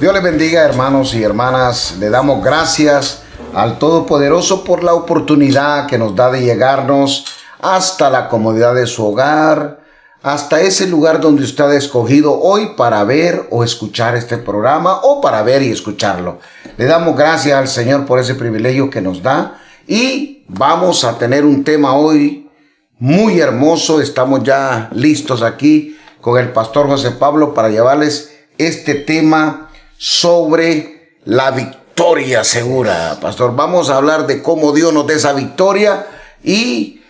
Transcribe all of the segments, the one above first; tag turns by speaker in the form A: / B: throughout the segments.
A: Dios les bendiga, hermanos y hermanas. Le damos gracias al Todopoderoso por la oportunidad que nos da de llegarnos hasta la comodidad de su hogar, hasta ese lugar donde usted ha escogido hoy para ver o escuchar este programa o para ver y escucharlo. Le damos gracias al Señor por ese privilegio que nos da y vamos a tener un tema hoy muy hermoso. Estamos ya listos aquí con el pastor José Pablo para llevarles este tema sobre la victoria segura. Pastor, vamos a hablar de cómo Dios nos da esa victoria y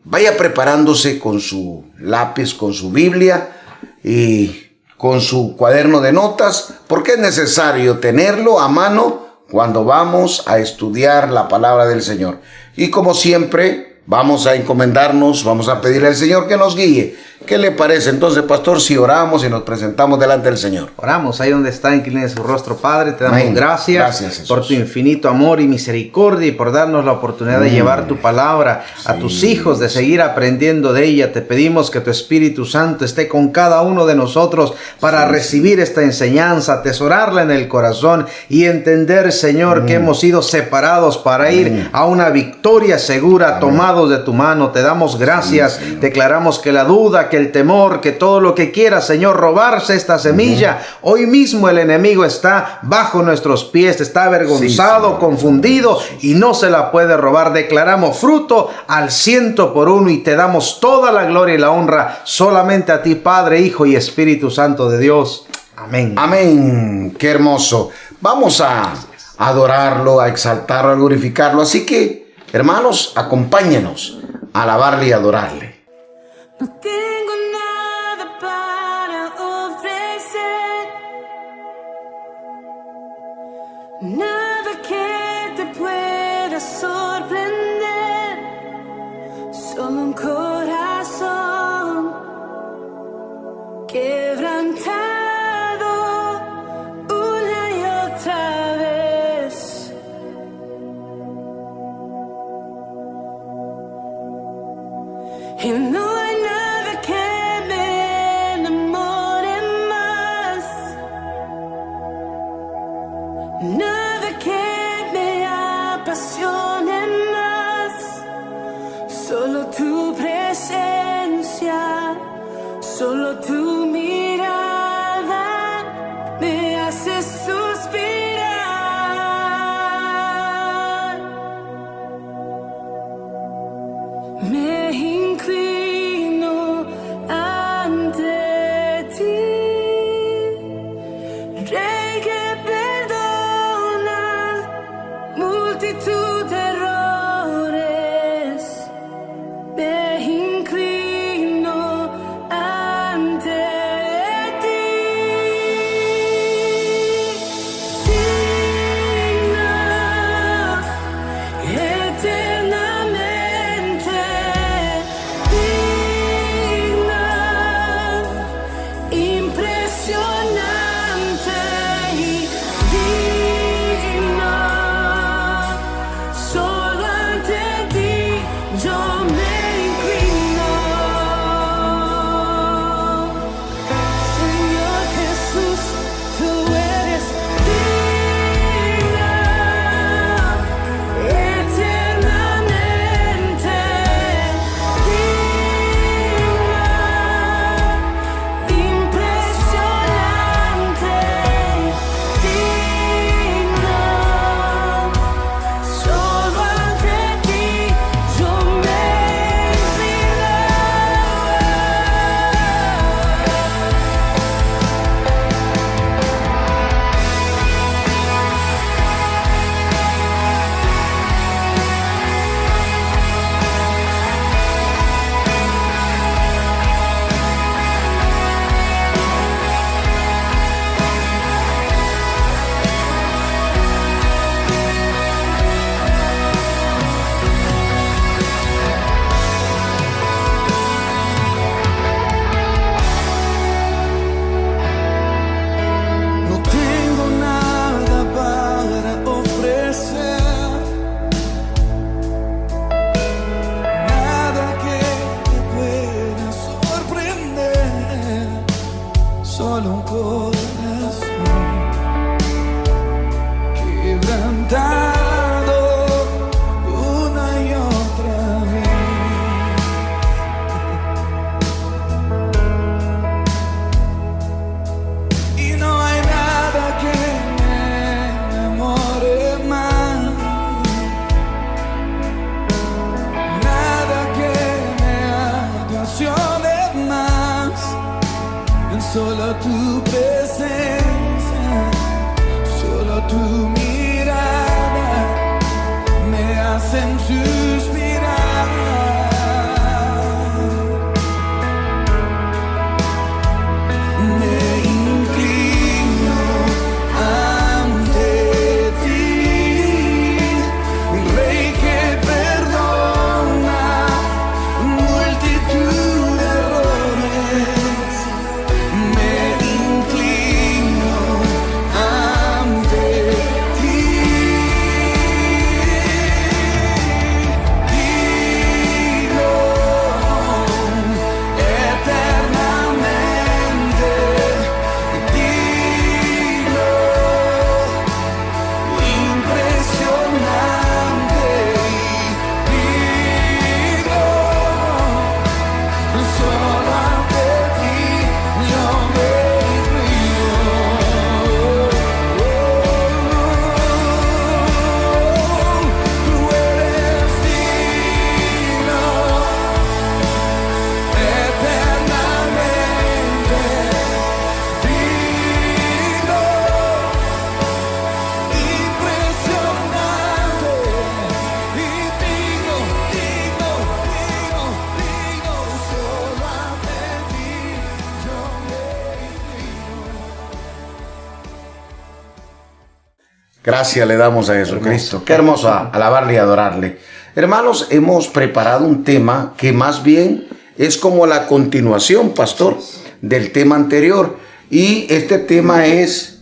A: vaya preparándose con su lápiz, con su Biblia y con su cuaderno de notas, porque es necesario tenerlo a mano cuando vamos a estudiar la palabra del Señor. Y como siempre, vamos a encomendarnos, vamos a pedirle al Señor que nos guíe. ¿Qué le parece entonces, pastor, si oramos y nos presentamos delante del Señor?
B: Oramos ahí donde está, incline su rostro, Padre. Te damos gracias por tu infinito amor y misericordia y por darnos la oportunidad de llevar tu palabra a tus hijos, de seguir aprendiendo de ella. Te pedimos que tu Espíritu Santo esté con cada uno de nosotros para recibir esta enseñanza, atesorarla en el corazón y entender, Señor, que hemos sido separados para ir a una victoria segura, tomados de tu mano. Te damos gracias. Declaramos que la duda, que el temor, que todo lo que quiera, Señor, robarse esta semilla, hoy mismo el enemigo está bajo nuestros pies, está avergonzado, confundido y no se la puede robar. Declaramos fruto al 100 por 1 y te damos toda la gloria y la honra solamente a ti, Padre, Hijo y Espíritu Santo de Dios. Amén.
A: Amén. Qué hermoso. Vamos a adorarlo, a exaltarlo, a glorificarlo. Así que, hermanos, acompáñenos a alabarle y adorarle.
C: No tengo nada para ofrecer, nada que te pueda sorprender, solo un corazón quebrantado una y otra vez. Y no hay nada que me enamore más, nada que me apasione más, solo tu presencia, solo tu mirada me hace suspirar. Me inclino ante ti, Rey que perdona multitud de errores. Me inclino ante ti, digno eternamente. Solo tu presencia, solo tu mirada me hacen suspirar. Me inclino ante ti, Rey que perdona multitud de errores. Me inclino ante ti. Digo eternamente, digo impresionante, digo solo ante ti yo me inclino. Tú eres digno eternamente, digno, impresionante, y digno, solo ante ti yo me inclino.
A: Gracias le damos a Jesucristo. Qué hermoso alabarle y adorarle. Hermanos, hemos preparado un tema que más bien es como la continuación, pastor, del tema anterior. Y este tema es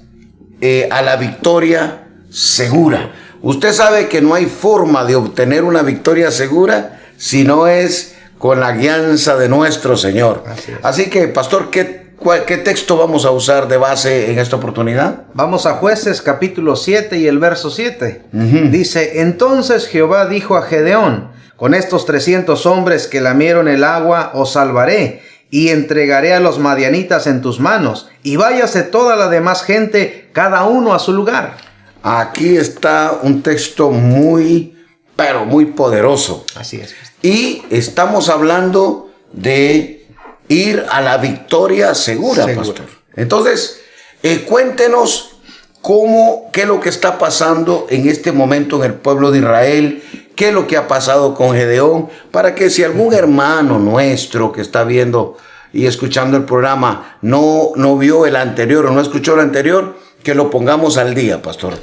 A: a la victoria segura. Usted sabe que no hay forma de obtener una victoria segura si no es con la guianza de nuestro Señor. Así que, pastor, ¿qué texto vamos a usar de base en esta oportunidad?
B: Vamos a Jueces capítulo 7 y el verso 7. Dice, entonces Jehová dijo a Gedeón, con estos 300 hombres que lamieron el agua os salvaré, y entregaré a los madianitas en tus manos, y váyase toda la demás gente, cada uno a su lugar.
A: Aquí está un texto muy, pero muy poderoso.
B: Así es.
A: Y estamos hablando de ir a la victoria segura, pastor. Entonces, cuéntenos qué es lo que está pasando en este momento en el pueblo de Israel, qué es lo que ha pasado con Gedeón, para que si algún hermano nuestro que está viendo y escuchando el programa no vio el anterior o no escuchó el anterior, que lo pongamos al día, pastor.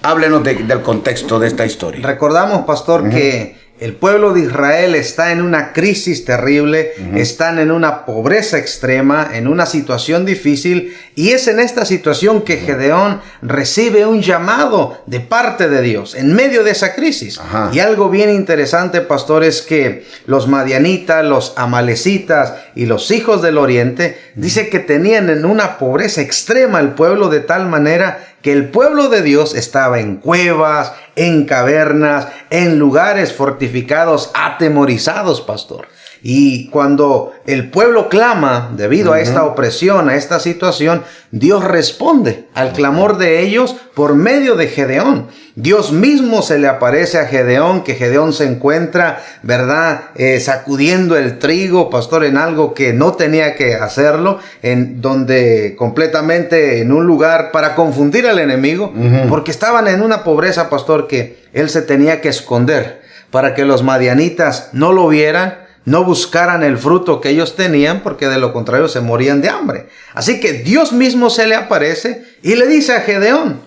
A: Háblenos del contexto de esta historia.
B: Recordamos, pastor, que el pueblo de Israel está en una crisis terrible, están en una pobreza extrema, en una situación difícil, y es en esta situación que Gedeón recibe un llamado de parte de Dios en medio de esa crisis. Y algo bien interesante, pastor, es que los madianitas, los amalecitas y los hijos del oriente, dice que tenían en una pobreza extrema el pueblo, de tal manera que el pueblo de Dios estaba en cuevas, en cavernas, en lugares fortificados, atemorizados, pastor. Y cuando el pueblo clama debido a esta opresión, a esta situación, Dios responde al clamor de ellos por medio de Gedeón. Dios mismo se le aparece a Gedeón, que Gedeón se encuentra, ¿verdad? Sacudiendo el trigo, pastor, en algo que no tenía que hacerlo, en donde completamente en un lugar para confundir al enemigo, porque estaban en una pobreza, pastor, que él se tenía que esconder para que los madianitas no lo vieran, no buscaran el fruto que ellos tenían, porque de lo contrario se morían de hambre. Así que Dios mismo se le aparece y le dice a Gedeón,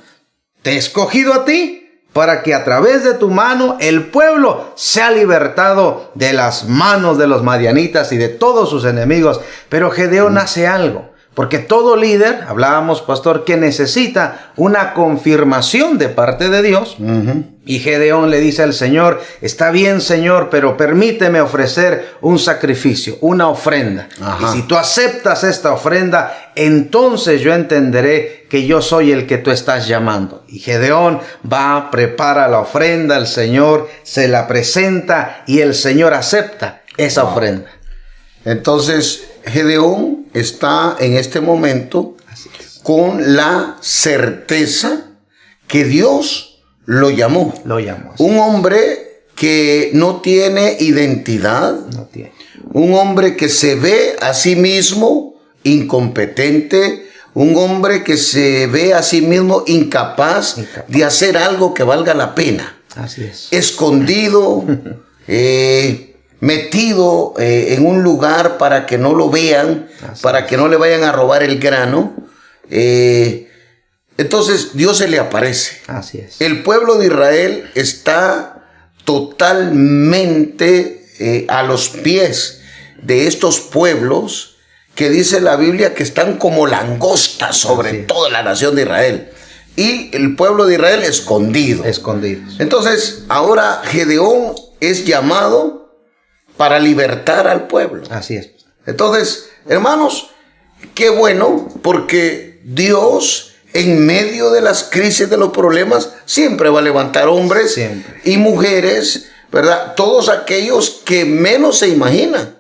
B: te he escogido a ti para que a través de tu mano el pueblo sea libertado de las manos de los madianitas y de todos sus enemigos. Pero Gedeón hace algo, porque todo líder, hablábamos, pastor, que necesita una confirmación de parte de Dios. Y Gedeón le dice al Señor, está bien, Señor, pero permíteme ofrecer un sacrificio, una ofrenda. Y si tú aceptas esta ofrenda, entonces yo entenderé que yo soy el que tú estás llamando. Y Gedeón va, prepara la ofrenda, el Señor se la presenta y el Señor acepta esa ofrenda.
A: Entonces, Gedeón está en este momento con la certeza que Dios lo llamó. Un hombre que no tiene identidad. Un hombre que se ve a sí mismo incompetente, un hombre que se ve a sí mismo incapaz de hacer algo que valga la pena.
B: Así es.
A: Escondido, metido en un lugar para que no lo vean, para que no le vayan a robar el grano. Entonces Dios se le aparece.
B: Así es.
A: El pueblo de Israel está totalmente a los pies de estos pueblos que dice la Biblia que están como langostas sobre toda la nación de Israel. Y el pueblo de Israel escondido.
B: Escondidos.
A: Entonces, ahora Gedeón es llamado para libertar al pueblo.
B: Así es.
A: Entonces, hermanos, qué bueno, porque Dios, en medio de las crisis, de los problemas, siempre va a levantar hombres y mujeres, ¿verdad? Todos aquellos que menos se imaginan.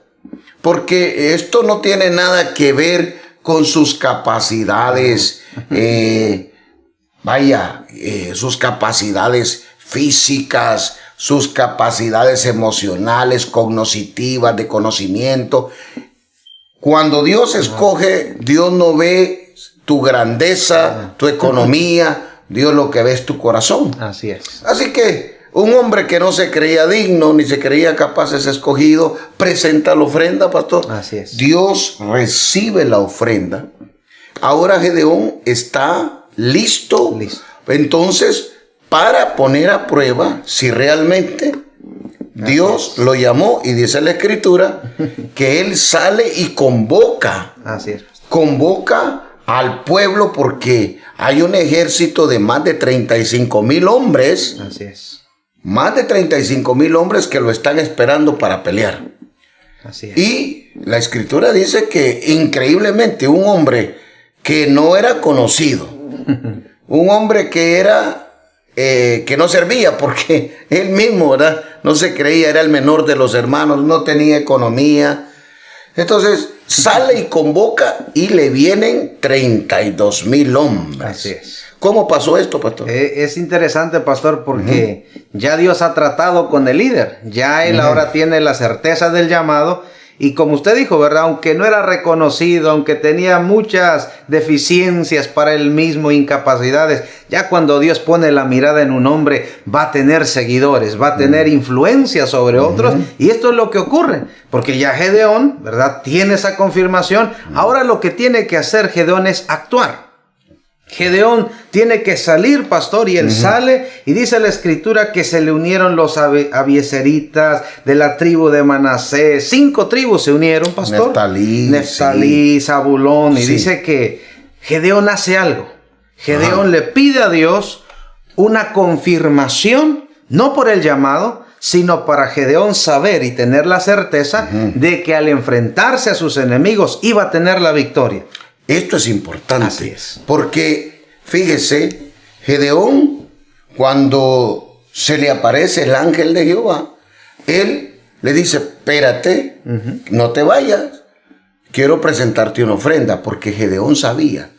A: Porque esto no tiene nada que ver con sus capacidades, sus capacidades físicas, sus capacidades emocionales, cognitivas, de conocimiento. Cuando Dios escoge, Dios no ve tu grandeza, tu economía, Dios lo que ve es tu corazón.
B: Así es.
A: Así que un hombre que no se creía digno ni se creía capaz es escogido, presenta la ofrenda, pastor.
B: Así es.
A: Dios recibe la ofrenda. Ahora Gedeón está listo. Entonces, para poner a prueba si realmente Dios lo llamó, y dice la Escritura que él sale y convoca.
B: Así es.
A: Convoca al pueblo porque hay un ejército de más de 35,000 hombres.
B: Así es.
A: Más de 35,000 hombres que lo están esperando para pelear.
B: Así es.
A: Y la Escritura dice que increíblemente un hombre que no era conocido, un hombre que era que no servía porque él mismo, ¿verdad?, no se creía, era el menor de los hermanos, no tenía economía. Entonces sale y convoca y le vienen 32,000 hombres.
B: Así es.
A: ¿Cómo pasó esto, pastor?
B: Es interesante, pastor, porque ya Dios ha tratado con el líder. Ya él ahora tiene la certeza del llamado. Y como usted dijo, ¿verdad? Aunque no era reconocido, aunque tenía muchas deficiencias para él mismo, incapacidades, ya cuando Dios pone la mirada en un hombre, va a tener seguidores, va a tener influencia sobre otros. Y esto es lo que ocurre, porque ya Gedeón, ¿verdad?, tiene esa confirmación. Ahora lo que tiene que hacer Gedeón es actuar. Gedeón tiene que salir, pastor, y él sale, y dice la Escritura que se le unieron los abiezeritas de la tribu de Manasés. 5 tribus se unieron, pastor. Neftalí, Zabulón, y dice que Gedeón hace algo. Gedeón le pide a Dios una confirmación, no por el llamado, sino para Gedeón saber y tener la certeza de que al enfrentarse a sus enemigos iba a tener la victoria.
A: Esto es importante.
B: Así es.
A: Porque, fíjese, Gedeón, cuando se le aparece el ángel de Jehová, él le dice, espérate, no te vayas, quiero presentarte una ofrenda, porque Gedeón sabía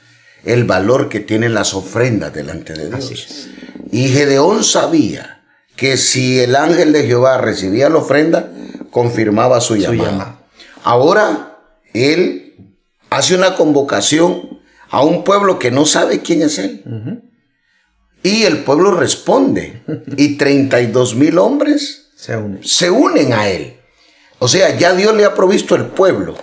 A: el valor que tienen las ofrendas delante de Dios.
B: Así es.
A: Y Gedeón sabía que si el ángel de Jehová recibía la ofrenda, confirmaba su llamado. Ahora, él hace una convocación a un pueblo que no sabe quién es él. Y el pueblo responde. Y 32,000 hombres se unen a él. O sea, ya Dios le ha provisto el pueblo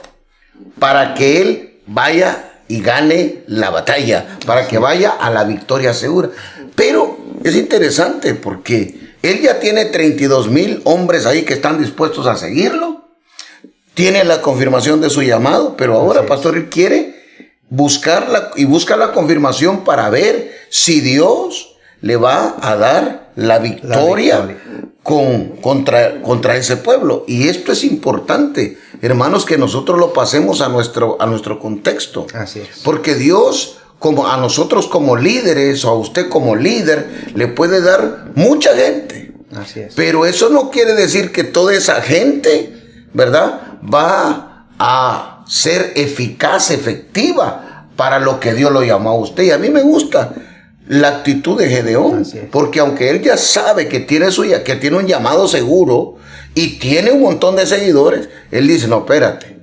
A: para que él vaya y gane la batalla, para que vaya a la victoria segura. Pero es interesante porque él ya tiene 32,000 hombres ahí que están dispuestos a seguirlo. Tiene la confirmación de su llamado, pero ahora, pastor, él quiere buscarla y busca la confirmación para ver si Dios le va a dar la victoria contra ese pueblo. Y esto es importante, hermanos, que nosotros lo pasemos a nuestro contexto.
B: Así es.
A: Porque Dios, como a nosotros como líderes o a usted como líder, le puede dar mucha gente.
B: Así es.
A: Pero eso no quiere decir que toda esa gente, ¿verdad?, va a ser eficaz, efectiva para lo que Dios lo llamó a usted. Y a mí me gusta la actitud de Gedeón, porque aunque él ya sabe que tiene un llamado seguro y tiene un montón de seguidores, él dice, no, espérate,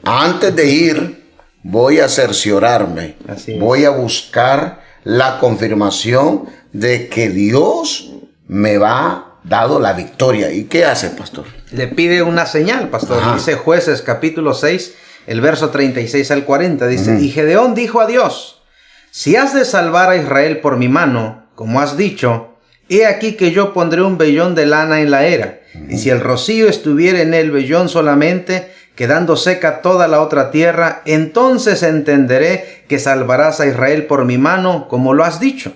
A: antes de ir voy a cerciorarme, voy a buscar la confirmación de que Dios me va dado la victoria. ¿Y qué hace, pastor?
B: Le pide una señal, pastor.
A: Ajá.
B: Dice Jueces capítulo 6, el verso 36 al 40. Dice, y Gedeón dijo a Dios, si has de salvar a Israel por mi mano, como has dicho, he aquí que yo pondré un vellón de lana en la era, y si el rocío estuviera en el vellón solamente, quedando seca toda la otra tierra, entonces entenderé que salvarás a Israel por mi mano, como lo has dicho.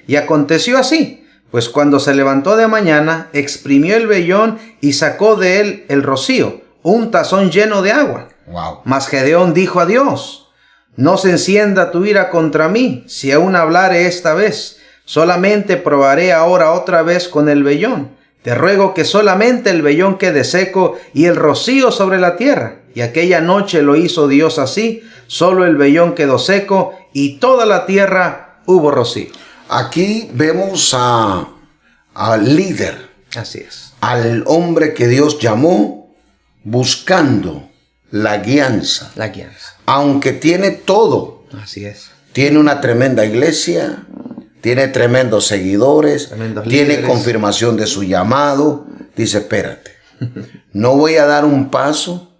B: Y aconteció así, pues cuando se levantó de mañana, exprimió el vellón y sacó de él el rocío, un tazón lleno de agua.
A: Wow.
B: Mas Gedeón dijo a Dios, no se encienda tu ira contra mí, si aún hablare esta vez. Solamente probaré ahora otra vez con el vellón. Te ruego que solamente el vellón quede seco y el rocío sobre la tierra. Y aquella noche lo hizo Dios así. Solo el vellón quedó seco y toda la tierra hubo rocío.
A: Aquí vemos al líder,
B: Así es.
A: al hombre que Dios llamó buscando la guianza.
B: La guianza.
A: Aunque tiene todo,
B: Así es.
A: tiene una tremenda iglesia, tiene tremendos seguidores, tiene
B: líderes.
A: confirmación de su llamado. Dice, espérate, no voy a dar un paso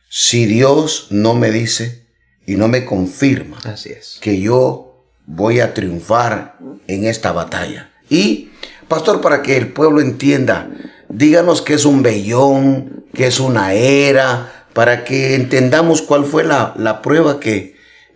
A: si Dios no me dice y no me confirma
B: Así es.
A: que yo voy a triunfar en esta batalla. Y, pastor, para que el pueblo entienda, díganos qué es un vellón, qué es una era, para que entendamos cuál fue la prueba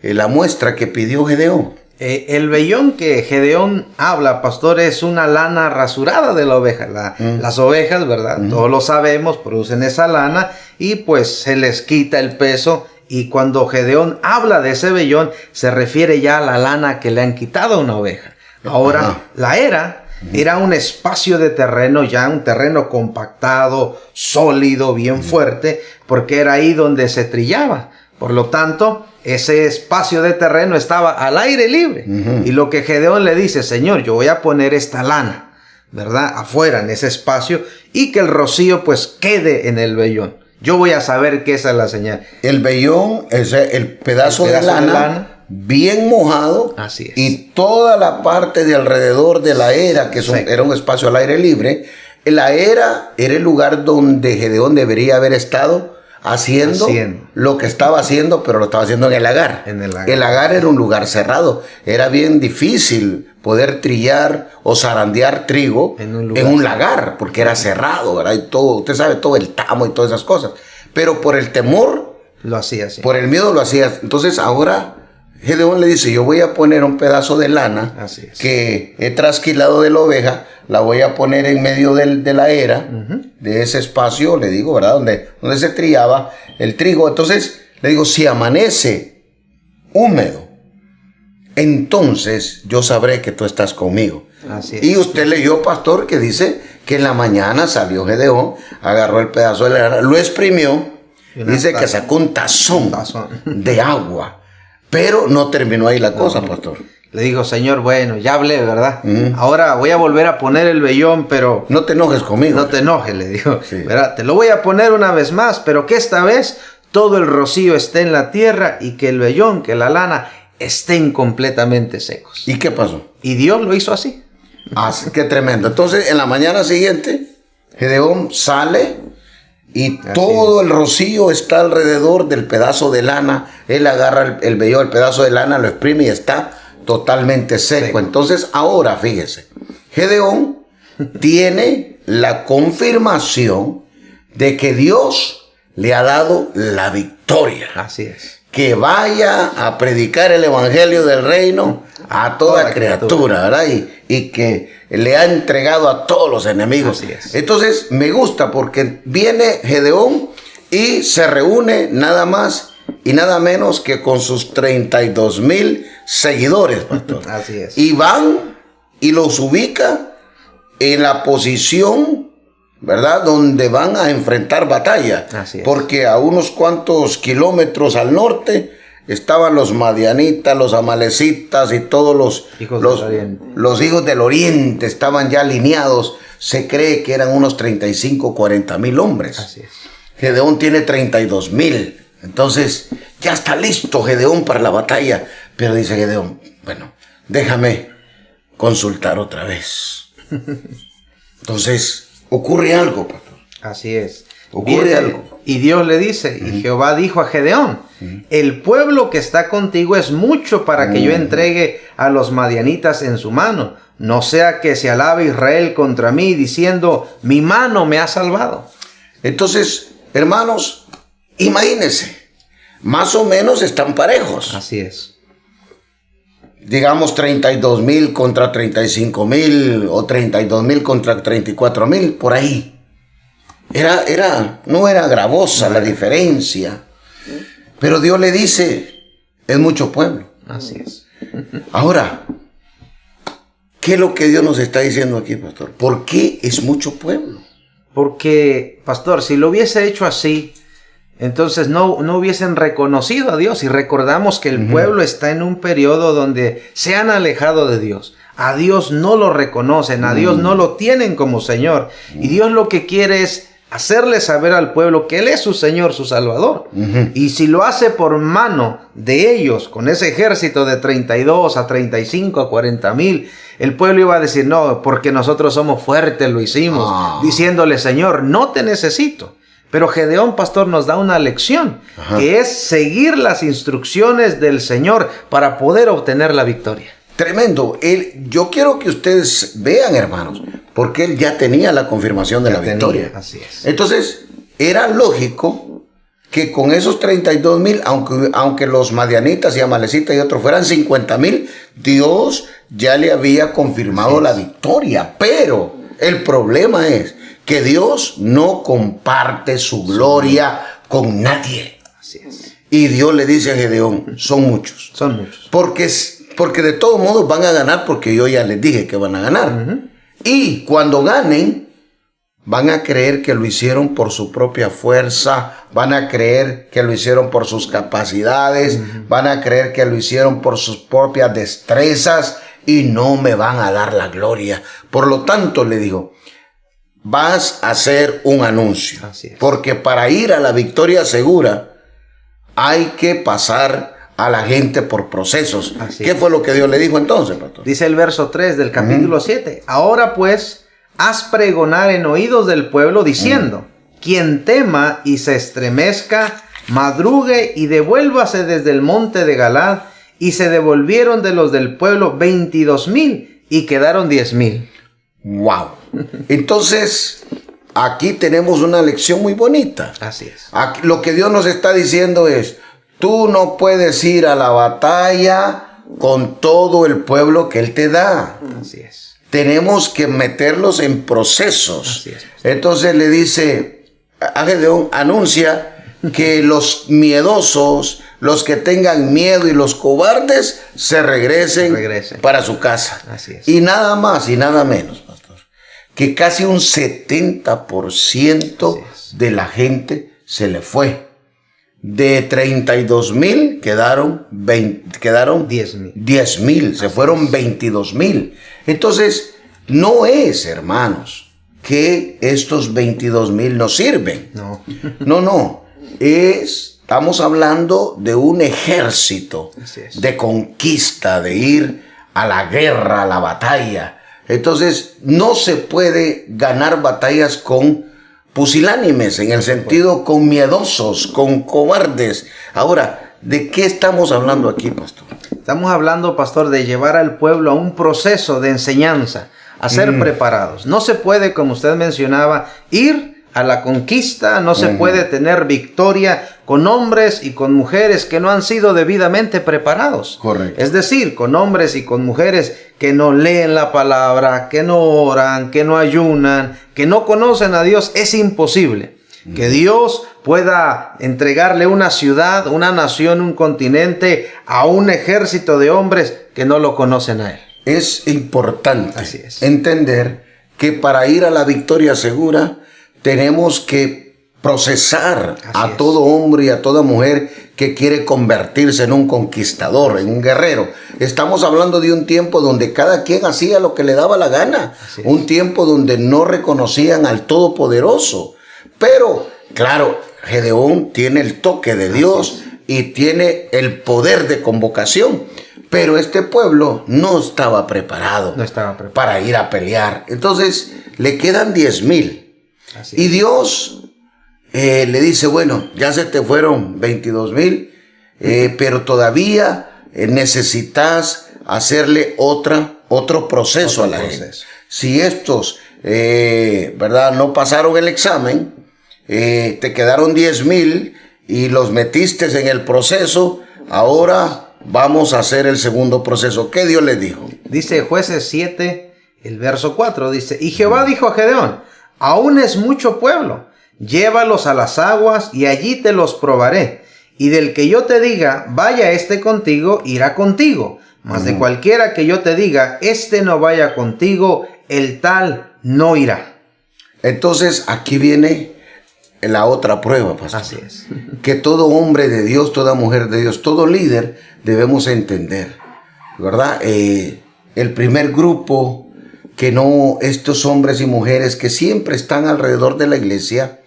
A: la muestra que pidió Gedeón.
B: El vellón que Gedeón habla, pastor, es una lana rasurada de la oveja. Las ovejas, ¿verdad? Todos lo sabemos, producen esa lana y pues se les quita el peso. Y cuando Gedeón habla de ese vellón, se refiere ya a la lana que le han quitado a una oveja. Ahora, la era un espacio de terreno, ya un terreno compactado, sólido, bien fuerte, porque era ahí donde se trillaba. Por lo tanto, ese espacio de terreno estaba al aire libre. Y lo que Gedeón le dice, Señor, yo voy a poner esta lana, ¿verdad? Afuera, en ese espacio, y que el rocío pues quede en el vellón. Yo voy a saber que esa es la señal.
A: El vellón es el pedazo de lana bien mojado.
B: Así es.
A: Y toda la parte de alrededor de la era, que era un espacio al aire libre. La era era el lugar donde Gedeón debería haber estado haciendo lo que estaba haciendo, pero lo estaba haciendo en el lagar. El lagar era un lugar cerrado. Era bien difícil poder trillar o zarandear trigo en un lagar, porque era cerrado, ¿verdad? Y todo, usted sabe, todo el tamo y todas esas cosas. Pero por el temor,
B: lo hacía así.
A: Por el miedo lo hacía. Entonces ahora Gedeón le dice, yo voy a poner un pedazo de lana que he trasquilado de la oveja, la voy a poner en medio de la era, de ese espacio, le digo, ¿verdad? Donde se trillaba el trigo. Entonces le digo, si amanece húmedo, entonces yo sabré que tú estás conmigo.
B: Así es.
A: Y usted leyó, pastor, que dice que en la mañana salió Gedeón, agarró el pedazo de lana, lo exprimió, dice que sacó un tazón de agua. Pero no terminó ahí la cosa, pastor.
B: Le digo, Señor, bueno, ya hablé, ¿verdad? Ahora voy a volver a poner el vellón, pero...
A: No te enojes conmigo.
B: No te enojes, le digo. Sí. ¿Verdad? Te lo voy a poner una vez más, pero que esta vez todo el rocío esté en la tierra y que el vellón, que la lana, estén completamente secos.
A: ¿Y qué pasó?
B: Y Dios lo hizo así.
A: Qué tremendo. Entonces, en la mañana siguiente, Gedeón sale y todo el rocío está alrededor del pedazo de lana. Él agarra el vellón, el pedazo de lana, lo exprime y está totalmente seco. Entonces, ahora, fíjese, Gedeón tiene la confirmación de que Dios le ha dado la victoria.
B: Así es.
A: Que vaya a predicar el evangelio del reino a toda criatura, ¿verdad? Y que le ha entregado a todos los enemigos.
B: Así es.
A: Entonces, me gusta porque viene Gedeón y se reúne nada más y nada menos que con sus 32,000 seguidores, pastor.
B: Así es.
A: Y van y los ubica en la posición, ¿verdad?, donde van a enfrentar batalla.
B: Así es.
A: Porque a unos cuantos kilómetros al norte estaban los madianitas, los amalecitas y todos los hijos del oriente estaban ya alineados. Se cree que eran unos 35, 40,000 hombres.
B: Así es.
A: Gedeón tiene 32,000. Entonces, ya está listo Gedeón para la batalla. Pero dice Gedeón, bueno, déjame consultar otra vez. Entonces, ocurre algo, pastor.
B: Así es.
A: Ocurre algo.
B: Y Dios le dice, y Jehová dijo a Gedeón, el pueblo que está contigo es mucho para que yo entregue a los madianitas en su mano. No sea que se alabe Israel contra mí diciendo, mi mano me ha salvado.
A: Entonces, hermanos, imagínense, más o menos están parejos.
B: Así es.
A: Digamos 32,000 contra 35,000 o 32,000 contra 34,000, por ahí. No era gravosa la diferencia. Pero Dios le dice, es mucho pueblo.
B: Así es.
A: Ahora, ¿qué es lo que Dios nos está diciendo aquí, pastor? ¿Por qué es mucho pueblo?
B: Porque, pastor, si lo hubiese hecho así, entonces no hubiesen reconocido a Dios. Y recordamos que el pueblo está en un periodo donde se han alejado de Dios. A Dios no lo reconocen, a Dios no lo tienen como Señor. Y Dios lo que quiere es hacerle saber al pueblo que Él es su Señor, su Salvador. Y si lo hace por mano de ellos, con ese ejército de 32 a 35 a 40,000, el pueblo iba a decir, no, porque nosotros somos fuertes, lo hicimos, diciéndole, Señor, no te necesito. Pero Gedeón, pastor, nos da una lección, que es seguir las instrucciones del Señor para poder obtener la victoria.
A: Tremendo. Yo quiero que ustedes vean, hermanos, porque él ya tenía la confirmación de la victoria.
B: Así es.
A: Entonces, era lógico que con esos 32,000, aunque los madianitas y amalecitas y otros fueran 50,000, Dios ya le había confirmado la victoria. Pero el problema es que Dios no comparte su gloria con nadie.
B: Así es.
A: Y Dios le dice a Gedeón, son muchos.
B: Son muchos.
A: Porque de todos modos van a ganar, porque yo ya les dije que van a ganar. Y cuando ganen, van a creer que lo hicieron por su propia fuerza, van a creer que lo hicieron por sus capacidades, van a creer que lo hicieron por sus propias destrezas y no me van a dar la gloria. Por lo tanto, le digo, vas a hacer un anuncio.
B: Así es.
A: Porque para ir a la victoria segura hay que pasar a la gente por procesos. ¿Qué fue lo que Dios le dijo entonces, pastor?
B: Dice el verso 3 del capítulo 7. Ahora pues, haz pregonar en oídos del pueblo diciendo, quien tema y se estremezca, madrugue y devuélvase desde el monte de Galad. Y se devolvieron de los del pueblo 22,000 y quedaron 10,000.
A: ¡Wow! Entonces, aquí tenemos una lección muy bonita.
B: Así es.
A: Aquí, lo que Dios nos está diciendo es, tú no puedes ir a la batalla con todo el pueblo que Él te da.
B: Así es.
A: Tenemos que meterlos en procesos.
B: Así es.
A: Entonces le dice a Gedeón, anuncia que los miedosos, los que tengan miedo y los cobardes se regresen para su casa.
B: Así es.
A: Y nada más y nada menos, pastor, que casi un 70% de la gente se le fue. De 32,000 quedaron 10,000, se fueron 22,000. Entonces, no es, hermanos, que estos 22,000 no sirven.
B: No.
A: No. Estamos hablando de un ejército de conquista, de ir a la guerra, a la batalla. Entonces, no se puede ganar batallas con pusilánimes, en el sentido con miedosos, con cobardes. Ahora, ¿de qué estamos hablando aquí, pastor?
B: Estamos hablando, pastor, de llevar al pueblo a un proceso de enseñanza, a ser preparados. No se puede, como usted mencionaba, ir a la conquista, no se puede tener victoria con hombres y con mujeres que no han sido debidamente preparados.
A: Correcto.
B: Es decir, con hombres y con mujeres que no leen la palabra, que no oran, que no ayunan, que no conocen a Dios. Es imposible que Dios pueda entregarle una ciudad, una nación, un continente a un ejército de hombres que no lo conocen a Él.
A: Es importante
B: Así es.
A: entender que para ir a la victoria segura tenemos que procesar a todo hombre y a toda mujer que quiere convertirse en un conquistador, en un guerrero. Estamos hablando de un tiempo donde cada quien hacía lo que le daba la gana. Un tiempo donde no reconocían al Todopoderoso. Pero, claro, Gedeón tiene el toque de Dios y tiene el poder de convocación. Pero este pueblo no estaba preparado, para ir a pelear. Entonces le quedan 10,000. Y Dios le dice, bueno, ya se te fueron 22,000, pero todavía necesitas hacerle otro proceso a la gente. Si estos, ¿verdad?, no pasaron el examen, te quedaron 10,000 y los metiste en el proceso, ahora vamos a hacer el segundo proceso. ¿Qué Dios les dijo?
B: Dice Jueces 7, el verso 4, dice, y Jehová dijo a Gedeón, aún es mucho pueblo, llévalos a las aguas y allí te los probaré. Y del que yo te diga, vaya este contigo, irá contigo. Mas de cualquiera que yo te diga, este no vaya contigo, el tal no irá.
A: Entonces aquí viene la otra prueba, pastor.
B: Así es.
A: Que todo hombre de Dios, toda mujer de Dios, todo líder debemos entender, ¿verdad? El primer grupo, que no, estos hombres y mujeres que siempre están alrededor de la iglesia,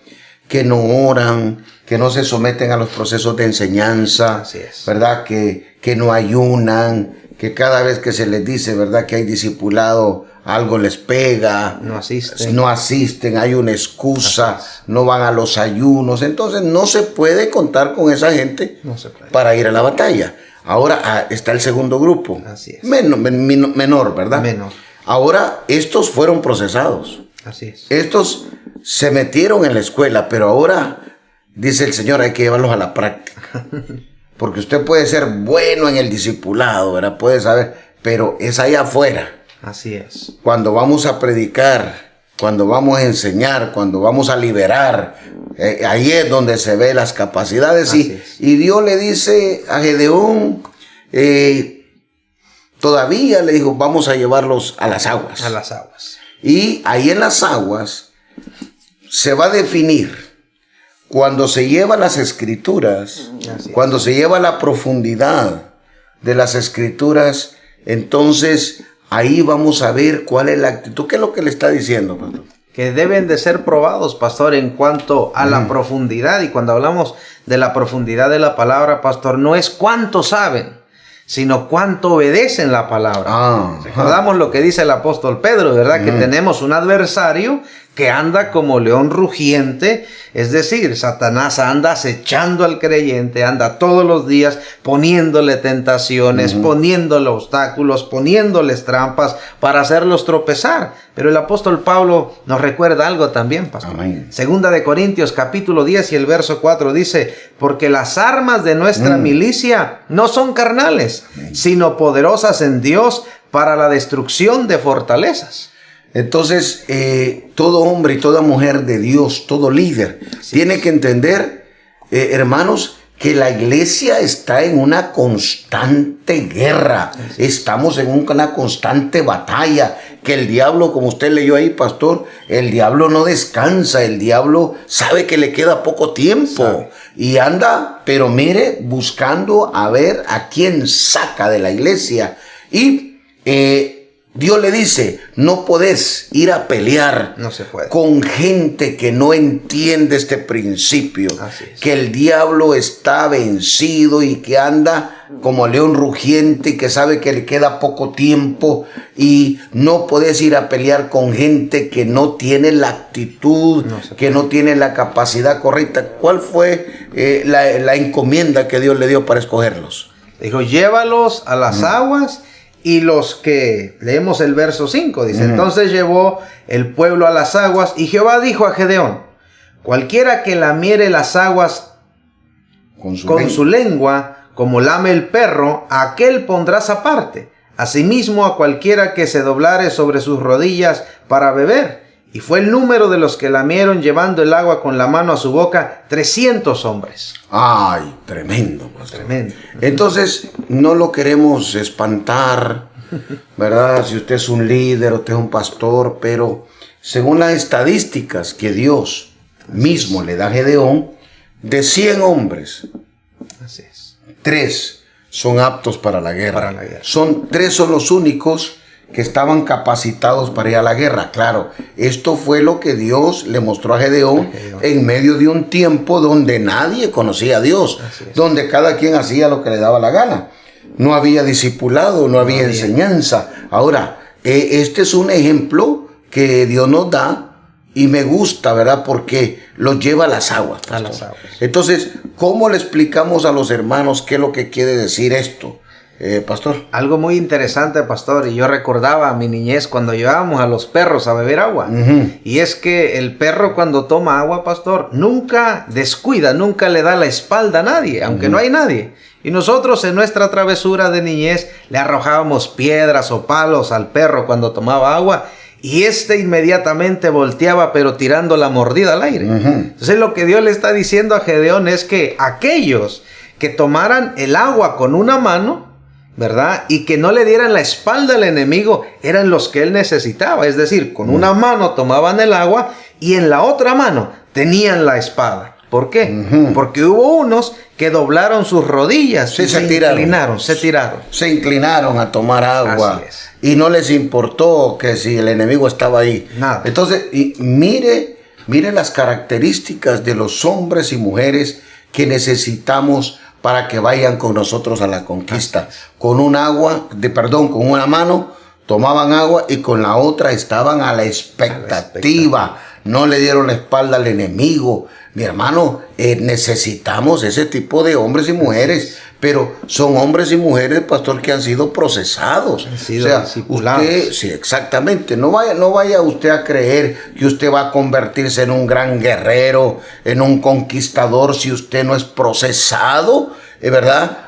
A: que no oran, que no se someten a los procesos de enseñanza,
B: así es,
A: ¿verdad? Que no ayunan, que cada vez que se les dice, ¿verdad?, que hay discipulado, algo les pega, no asisten, hay una excusa, no van a los ayunos. Entonces no se puede contar con esa gente para ir a la batalla. Ahora está el segundo grupo,
B: así es,
A: menor, ¿verdad?
B: Menor.
A: Ahora estos fueron procesados.
B: Así es.
A: Estos se metieron en la escuela, pero ahora dice el Señor, hay que llevarlos a la práctica. Porque usted puede ser bueno en el discipulado, ¿verdad? Puede saber, pero es allá afuera.
B: Así es.
A: Cuando vamos a predicar, cuando vamos a enseñar, cuando vamos a liberar, ahí es donde se ve las capacidades. Y Dios le dice a Gedeón, todavía le dijo, vamos a llevarlos a las aguas.
B: A las aguas.
A: Y ahí en las aguas se va a definir, cuando se lleva las escrituras, cuando se lleva la profundidad de las escrituras, entonces ahí vamos a ver cuál es la actitud. ¿Qué es lo que le está diciendo, pastor?
B: Que deben de ser probados, pastor, en cuanto a la profundidad. Y cuando hablamos de la profundidad de la palabra, pastor, no es cuánto saben, sino cuánto obedecen la palabra. Recordamos lo que dice el apóstol Pedro, ¿verdad? Que tenemos un adversario que anda como león rugiente, es decir, Satanás anda acechando al creyente, anda todos los días poniéndole tentaciones, poniéndole obstáculos, poniéndoles trampas para hacerlos tropezar. Pero el apóstol Pablo nos recuerda algo también, pastor. Segunda de Corintios capítulo 10 y el verso 4 dice, porque las armas de nuestra milicia no son carnales, sino poderosas en Dios para la destrucción de fortalezas.
A: Entonces, todo hombre y toda mujer de Dios, todo líder, tiene que entender, hermanos, que la iglesia está en una constante guerra. Estamos en una constante batalla. Que el diablo, como usted leyó ahí, pastor, el diablo no descansa. El diablo sabe que le queda poco tiempo. Y anda, pero mire, buscando a ver a quién saca de la iglesia. Y Dios le dice, no podés ir a pelear con gente que no entiende este principio, que el diablo está vencido y que anda como león rugiente y que sabe que le queda poco tiempo, y no podés ir a pelear con gente que no tiene la actitud, que no tiene la capacidad correcta. ¿Cuál fue la encomienda que Dios le dio para escogerlos?
B: Dijo, llévalos a las aguas. Y los que leemos el verso 5, dice, entonces llevó el pueblo a las aguas, y Jehová dijo a Gedeón, cualquiera que lamiere las aguas con su lengua, como lame el perro, a aquel pondrás aparte. Asimismo a cualquiera que se doblare sobre sus rodillas para beber. Y fue el número de los que lamieron llevando el agua con la mano a su boca, 300 hombres.
A: ¡Ay, tremendo!
B: Tremendo.
A: Entonces, no lo queremos espantar, ¿verdad? Si usted es un líder o usted es un pastor, pero según las estadísticas que Dios mismo le da a Gedeón, de 100 hombres, 3 son aptos para la guerra. 3 son los únicos que estaban capacitados para ir a la guerra. Claro, esto fue lo que Dios le mostró a Gedeón en medio de un tiempo donde nadie conocía a Dios, donde cada quien hacía lo que le daba la gana. No había discipulado, no había enseñanza. Ahora, este es un ejemplo que Dios nos da y me gusta, ¿verdad? Porque lo lleva a las aguas, pastor. A las aguas. Entonces, ¿cómo le explicamos a los hermanos qué es lo que quiere decir esto? Pastor.
B: Algo muy interesante, pastor, y yo recordaba a mi niñez cuando llevábamos a los perros a beber agua. Y es que el perro cuando toma agua, pastor, nunca descuida, nunca le da la espalda a nadie, aunque no hay nadie. Y nosotros en nuestra travesura de niñez le arrojábamos piedras o palos al perro cuando tomaba agua y inmediatamente volteaba pero tirando la mordida al aire. Entonces lo que Dios le está diciendo a Gedeón es que aquellos que tomaran el agua con una mano, ¿verdad? Y que no le dieran la espalda al enemigo, eran los que él necesitaba. Es decir, con una mano tomaban el agua y en la otra mano tenían la espada. ¿Por qué? Porque hubo unos que doblaron sus rodillas y se inclinaron. Se
A: inclinaron a tomar agua y no les importó que si el enemigo estaba ahí.
B: Nada.
A: Entonces, mire las características de los hombres y mujeres que necesitamos para que vayan con nosotros a la conquista. Con una mano tomaban agua y con la otra estaban a la expectativa. No le dieron la espalda al enemigo. Mi hermano, necesitamos ese tipo de hombres y mujeres, pero son hombres y mujeres, pastor, que han sido procesados.
B: Han sido discipulados.
A: Sí, exactamente. No vaya usted a creer que usted va a convertirse en un gran guerrero, en un conquistador, si usted no es procesado, ¿verdad?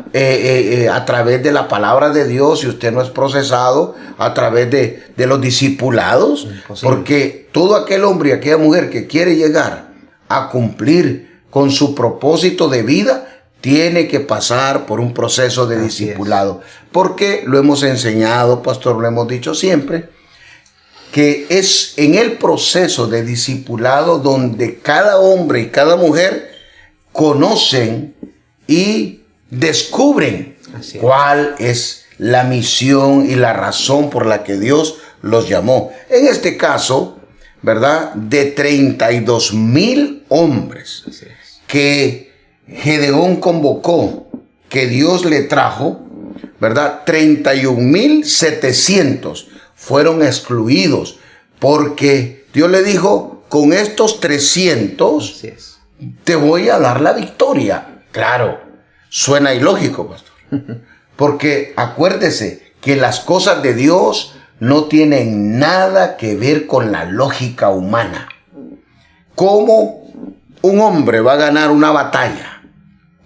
A: A través de la palabra de Dios, si usted no es procesado a través de los discipulados. Porque todo aquel hombre y aquella mujer que quiere llegar a cumplir con su propósito de vida, tiene que pasar por un proceso de discipulado. Porque lo hemos enseñado, pastor, lo hemos dicho siempre, que es en el proceso de discipulado donde cada hombre y cada mujer conocen y descubren cuál es la misión y la razón por la que Dios los llamó. En este caso, ¿verdad? De 32,000 hombres que Gedeón convocó, que Dios le trajo, ¿verdad? 31,700 fueron excluidos porque Dios le dijo, con estos 300 te voy a dar la victoria. Claro, suena ilógico, pastor, porque acuérdese que las cosas de Dios no tienen nada que ver con la lógica humana. ¿Cómo un hombre va a ganar una batalla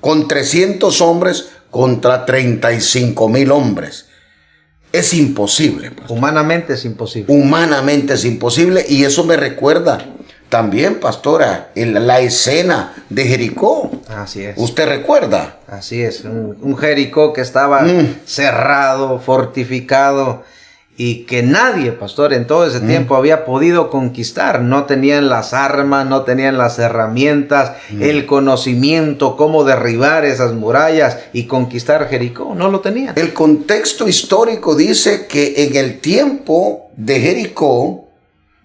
A: con 300 hombres contra 35,000 hombres? Es imposible, pastor.
B: Humanamente es imposible.
A: Humanamente es imposible, y eso me recuerda también, pastora, la escena de Jericó.
B: Así es.
A: ¿Usted recuerda?
B: Así es, un Jericó que estaba cerrado, fortificado, y que nadie, pastor, en todo ese tiempo había podido conquistar. No tenían las armas, no tenían las herramientas, el conocimiento, cómo derribar esas murallas y conquistar Jericó. No lo tenían.
A: El contexto histórico dice que en el tiempo de Jericó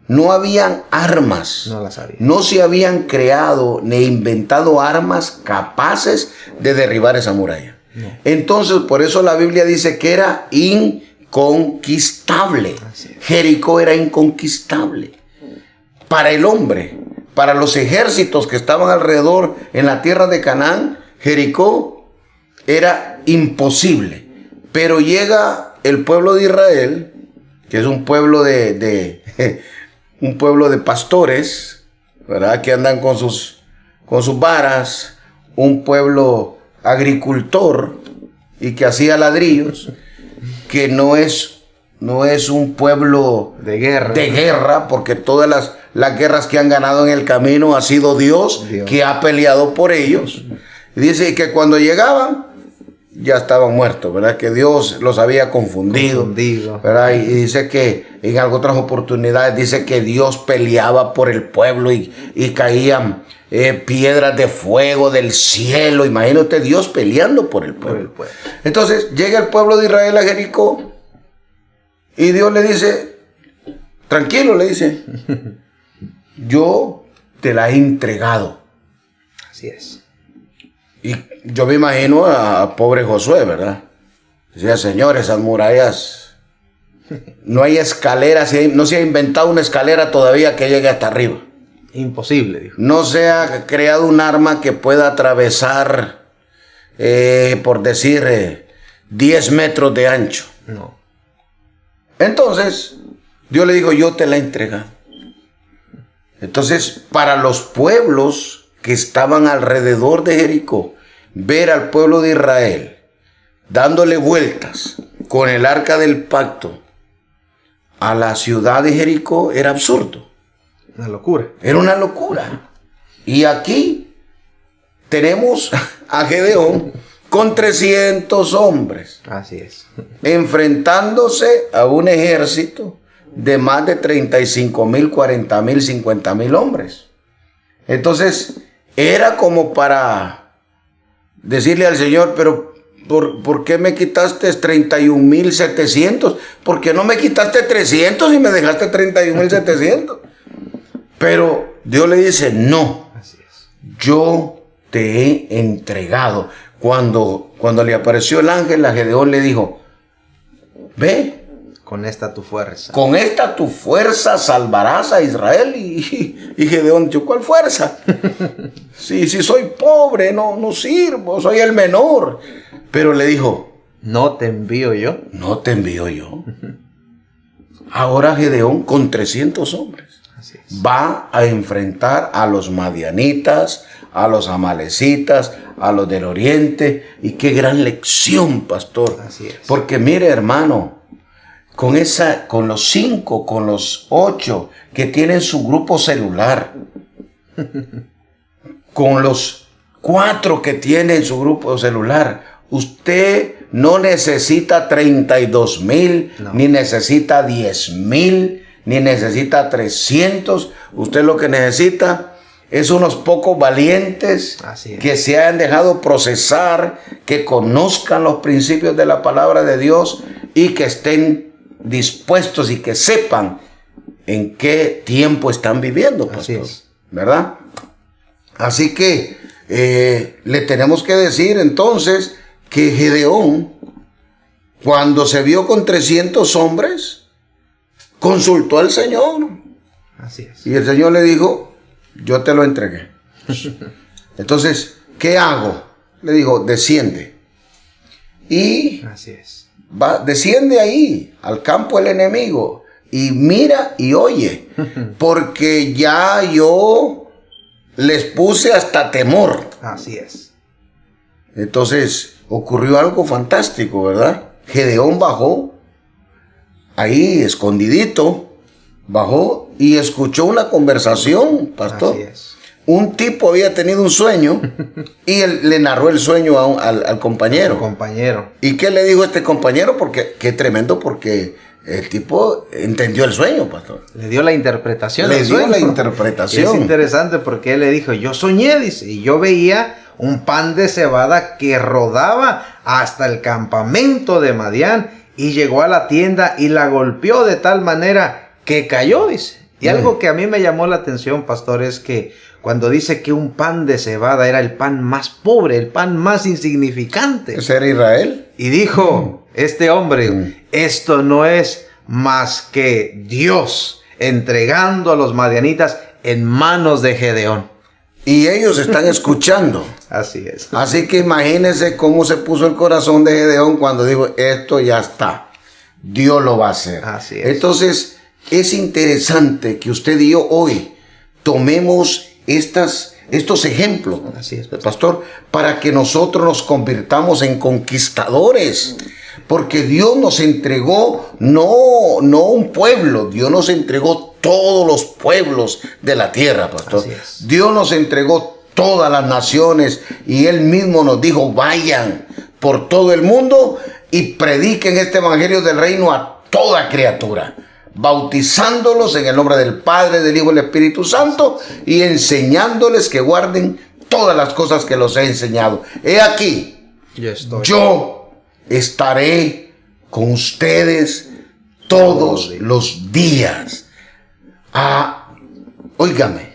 A: no habían armas.
B: No las había.
A: No se habían creado ni inventado armas capaces de derribar esa muralla. No. Entonces, por eso la Biblia dice que era inconquistable. Jericó era inconquistable. Para el hombre, para los ejércitos que estaban alrededor en la tierra de Canaán, Jericó era imposible. Pero llega el pueblo de Israel, que es un pueblo un pueblo de pastores, ¿verdad? Que andan con sus varas, un pueblo agricultor y que hacía ladrillos, que no es un pueblo
B: de guerra,
A: porque todas las guerras que han ganado en el camino ha sido Dios que ha peleado por ellos. Y dice que cuando llegaban ya estaban muertos, ¿verdad? Que Dios los había confundido. ¿Verdad? Y dice que en otras oportunidades dice que Dios peleaba por el pueblo y caían piedras de fuego del cielo. Imagínate Dios peleando por el pueblo. Entonces llega el pueblo de Israel a Jericó Y Dios le dice, tranquilo, le dice, yo te la he entregado.
B: Así es.
A: Y yo me imagino a pobre Josué, ¿verdad? Decía, Señor, esas murallas, no hay escalera, no se ha inventado una escalera todavía que llegue hasta arriba.
B: Imposible, dijo.
A: No se ha creado un arma que pueda atravesar, por decir, 10 metros de ancho.
B: No.
A: Entonces, Dios le dijo, yo te la he entregado. Entonces, para los pueblos que estaban alrededor de Jericó, ver al pueblo de Israel dándole vueltas con el arca del pacto a la ciudad de Jericó era absurdo.
B: Una locura.
A: Era una locura. Y aquí tenemos a Gedeón con 300 hombres.
B: Así es.
A: Enfrentándose a un ejército de más de 35,000, 40,000, 50,000 hombres. Entonces, era como para decirle al Señor, pero ¿por qué me quitaste 31,700? ¿Por qué no me quitaste 300 y me dejaste 31,700? Pero Dios le dice, no,
B: Así es.
A: yo te he entregado. Cuando le apareció el ángel, a Gedeón le dijo, ve,
B: Con esta tu fuerza.
A: con esta tu fuerza salvarás a Israel. Y Gedeón dijo, ¿cuál fuerza? Si soy pobre, no sirvo, soy el menor. Pero le dijo,
B: ¿No te envío yo?
A: no te envío yo. Ahora Gedeón con 300 hombres
B: Así es.
A: va a enfrentar a los madianitas, a los amalecitas, a los del oriente. Y qué gran lección, pastor.
B: Así es.
A: Porque mire, hermano, con los 5, con los 8 que tienen su grupo celular, con los 4 que tienen su grupo celular, usted no necesita 32,000,
B: No.
A: ni necesita 10,000, ni necesita 300. Usted lo que necesita es unos pocos valientes
B: Así es.
A: que se hayan dejado procesar, que conozcan los principios de la palabra de Dios y que estén dispuestos y que sepan en qué tiempo están viviendo,
B: Así
A: pastor.
B: es.
A: ¿Verdad? Así que le tenemos que decir entonces que Gedeón, cuando se vio con 300 hombres, consultó al Señor.
B: Así es.
A: Y el Señor le dijo, yo te lo entregué. Entonces, ¿qué hago? Le dijo, desciende. Y
B: Así es.
A: desciende ahí, al campo del enemigo. Y mira y oye, porque ya yo les puse hasta temor.
B: Así es.
A: Entonces, ocurrió algo fantástico, ¿verdad? Gedeón bajó, ahí escondidito, bajó y escuchó una conversación, pastor.
B: Así es.
A: Un tipo había tenido un sueño y él le narró el sueño al compañero.
B: Compañero.
A: ¿Y qué le dijo este compañero? Porque qué tremendo, porque el tipo entendió el sueño, pastor.
B: Le dio la interpretación.
A: Le
B: del
A: dio
B: sueño.
A: la interpretación.
B: Y es interesante porque él le dijo, yo soñé, dice, y yo veía un pan de cebada que rodaba hasta el campamento de Madián y llegó a la tienda y la golpeó de tal manera que cayó, dice. Y algo que a mí me llamó la atención, pastor, es que cuando dice que un pan de cebada era el pan más pobre, el pan más insignificante.
A: ¿Ese era Israel?
B: Y dijo este hombre, esto no es más que Dios entregando a los madianitas en manos de Gedeón.
A: Y ellos están escuchando.
B: Así es.
A: Así que imagínense cómo se puso el corazón de Gedeón cuando dijo, esto ya está. Dios lo va a hacer.
B: Así es.
A: Entonces, es interesante que usted y yo hoy tomemos estos ejemplos,
B: Así es,
A: pastor, para que nosotros nos convirtamos en conquistadores. Porque Dios nos entregó no un pueblo, Dios nos entregó todos los pueblos de la tierra, pastor.
B: Así es.
A: Dios nos entregó todas las naciones y Él mismo nos dijo, vayan por todo el mundo y prediquen este evangelio del reino a toda criatura, bautizándolos en el nombre del Padre, del Hijo y del Espíritu Santo y enseñándoles que guarden todas las cosas que los he enseñado. He aquí,
B: Yo estoy.
A: yo estaré con ustedes todos los días. Óigame,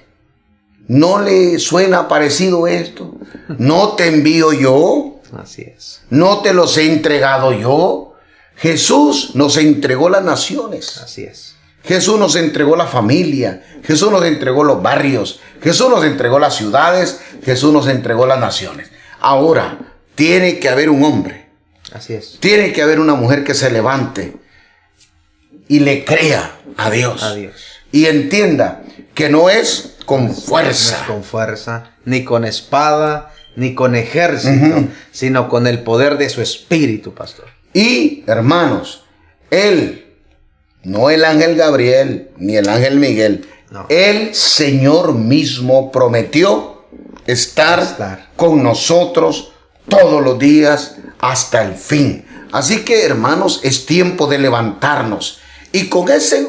A: ¿no le suena parecido esto? ¿No te envío yo?
B: Así es.
A: ¿No te los he entregado yo? Jesús nos entregó las naciones.
B: Así es.
A: Jesús nos entregó la familia. Jesús nos entregó los barrios. Jesús nos entregó las ciudades. Jesús nos entregó las naciones. Ahora, tiene que haber un hombre.
B: Así es.
A: Tiene que haber una mujer que se levante y le crea a Dios.
B: A Dios.
A: Y entienda que no es con fuerza.
B: No es con fuerza, ni con espada, ni con ejército, sino con el poder de su espíritu, pastor.
A: Y, hermanos, Él, no el ángel Gabriel, ni el ángel Miguel,
B: No.
A: el Señor mismo prometió estar con nosotros todos los días hasta el fin. Así que, hermanos, es tiempo de levantarnos. Y con ese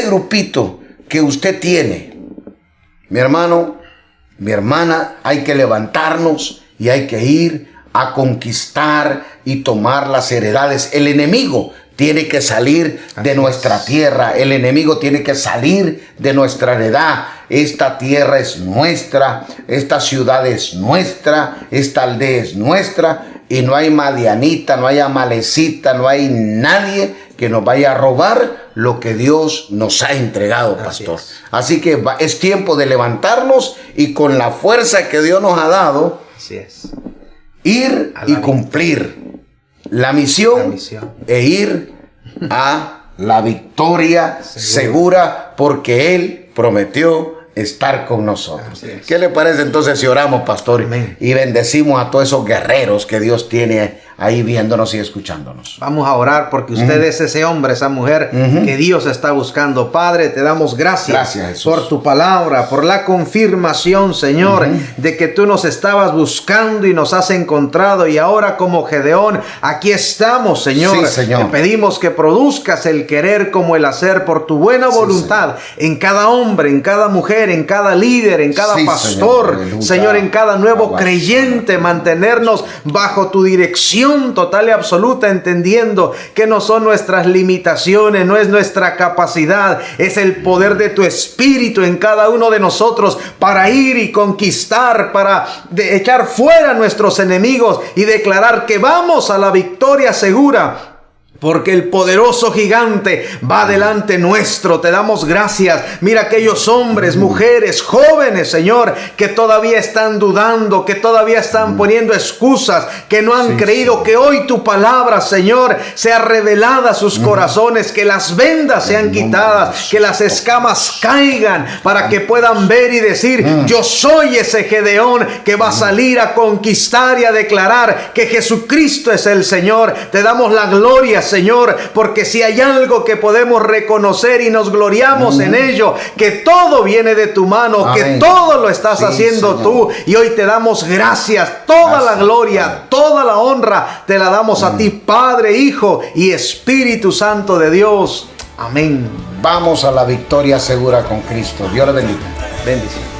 A: grupito que usted tiene, mi hermano, mi hermana, hay que levantarnos y hay que ir a conquistar y tomar las heredades. El enemigo tiene que salir de nuestra tierra. El enemigo tiene que salir de nuestra heredad. Esta tierra es nuestra, esta ciudad es nuestra, esta aldea es nuestra. Y no hay madianita, no hay amalecita, no hay nadie que nos vaya a robar lo que Dios nos ha entregado, pastor. Así que es tiempo de levantarnos y con la fuerza que Dios nos ha dado,
B: Así es.
A: ir y cumplir la misión, e ir a la victoria segura, porque Él prometió estar con nosotros. ¿Qué le parece entonces si oramos, pastor? Amén. Y bendecimos a todos esos guerreros que Dios tiene ahí viéndonos y escuchándonos?
B: Vamos a orar porque usted es ese hombre, esa mujer que Dios está buscando. Padre, te damos gracias por tu palabra, por la confirmación, Señor, de que tú nos estabas buscando y nos has encontrado. Y ahora, como Gedeón, aquí estamos, Señor.
A: Sí, Señor.
B: Te pedimos que produzcas el querer como el hacer por tu buena voluntad, en cada hombre, en cada mujer, en cada líder, en cada pastor, Señor, en cada nuevo creyente, mantenernos bajo tu dirección total y absoluta, entendiendo que no son nuestras limitaciones, no es nuestra capacidad, es el poder de tu espíritu en cada uno de nosotros para ir y conquistar, para echar fuera a nuestros enemigos y declarar que vamos a la victoria segura. Porque el poderoso gigante va delante nuestro. Te damos gracias. Mira aquellos hombres, mujeres, jóvenes, Señor, que todavía están dudando, que todavía están poniendo excusas, que no han creído, que hoy tu palabra, Señor, sea revelada a sus corazones, que las vendas sean quitadas, que las escamas caigan, para que puedan ver y decir, yo soy ese Gedeón que va a salir a conquistar y a declarar que Jesucristo es el Señor. Te damos la gloria, Señor, porque si hay algo que podemos reconocer y nos gloriamos en ello, que todo viene de tu mano, que todo lo estás haciendo tú, y hoy te damos gracias, toda la gloria, toda la honra te la damos a ti, Padre, Hijo y Espíritu Santo de Dios. Amén.
A: Vamos a la victoria segura con Cristo. Dios le bendiga.
B: Bendición.